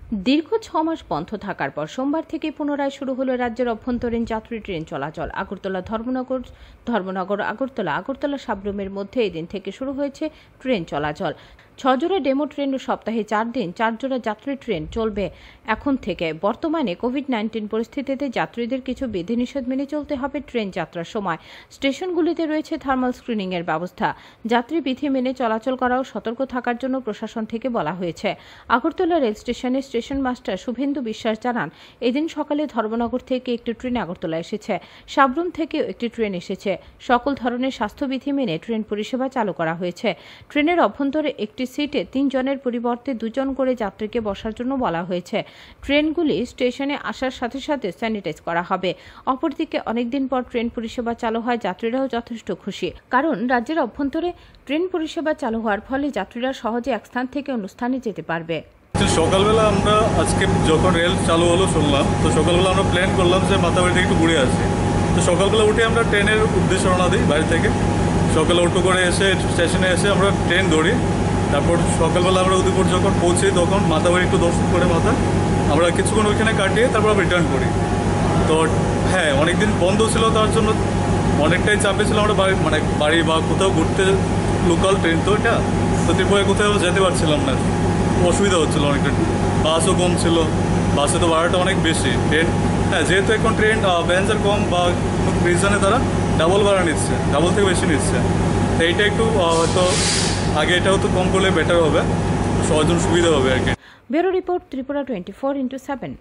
দীর্ঘ 6 মাস বন্ধ থাকার পর সোমবার থেকে পুনরায় শুরু হলো রাজ্যের অভ্যন্তরীণ যাত্রী ট্রেন চলাচল। আগরতলা ধর্মনগর আগরতলা সাবরুমের মধ্যে এদিন থেকে শুরু হয়েছে ট্রেন চলাচল। 6 জোড়া ডেমো ট্রেন ও সপ্তাহে 4 দিন 4 জোড়া যাত্রী ট্রেন চলবে এখন থেকে। বর্তমানে কোভিড-19 পরিস্থিতিতে যাত্রীদের কিছু বিধিনিষেধ মেনে চলতে হবে ট্রেন যাত্রার সময়। স্টেশনগুলিতে রয়েছে থার্মাল স্ক্রিনিং এর ব্যবস্থা। যাত্রী বিধি মেনে চলাচল করাও সতর্ক থাকার জন্য প্রশাসন থেকে বলা হয়েছে। আগরতলা রেল স্টেশনে স্টেশন মাস্টার শুভেন্দু বিশ্বাস জানান, এদিন সকালে ধর্মনগর থেকে একটি ট্রেন আগরতলা এসেছে, সাবরুম থেকেও একটি ট্রেন এসেছে। সকল ধরনের স্বাস্থ্যবিধি মেনে ট্রেন পরিষেবা চালু করা হয়েছে। ট্রেনের অভ্যন্তরে একটি সিটে 3 জনের পরিবর্তে 2 জন করে যাত্রীকে বসার জন্য বলা হয়েছে। ট্রেনগুলি স্টেশনে আসার সাথে সাথে স্যানিটাইজ করা হবে। অপরদিকে অনেকদিন পর ট্রেন পরিষেবা চালু হয় যাত্রীরাও যথেষ্ট খুশি, কারণ রাজ্যের অভ্যন্তরে ট্রেন পরিষেবা চালু হওয়ার ফলে যাত্রীরা সহজে এক স্থান থেকে অন্য স্থানে যেতে পারবে। সকালবেলা আমরা আজকে যখন রেল চালু হলো শুনলাম, তো সকালবেলা আমরা প্ল্যান করলাম যে মাতাবাড়ি থেকে একটু ঘুরে আসি। তো সকালবেলা উঠে আমরা ট্রেনের উদ্দেশ্যে রওনা দিই বাড়ি থেকে। সকালে অটো করে এসে স্টেশনে এসে আমরা ট্রেন ধরি। তারপর সকালবেলা আমরা উদয়পুর যখন পৌঁছি তখন মাতাবাড়ি একটু দর্শন করে আমরা কিছুক্ষণ ওইখানে কাটিয়ে তারপর রিটার্ন করি। তো হ্যাঁ, অনেকদিন বন্ধ ছিল, তার জন্য অনেকটাই চাপে ছিল। আমরা বাড়ি বা কোথাও ঘুরতে, লোকাল ট্রেন তো এটা, তো ত্রিপুরায় কোথাও যেতে পারছিলাম না, অসুবিধা হচ্ছিল অনেকটা। বাসও কম ছিল, বাসে তো ভাড়াটা অনেক বেশি। ট্রেন হ্যাঁ, যেহেতু এখন ট্রেন প্যাসেঞ্জার কম বা রিজনে তারা ডাবল ভাড়া নিচ্ছে, ডাবল থেকে বেশি নিচ্ছে। তো এইটা একটু হয়তো আগে এটাও তো কম করলে বেটার হবে, সবার জন্য সুবিধা হবে আর কি। Bureau report, Tripura 24x7।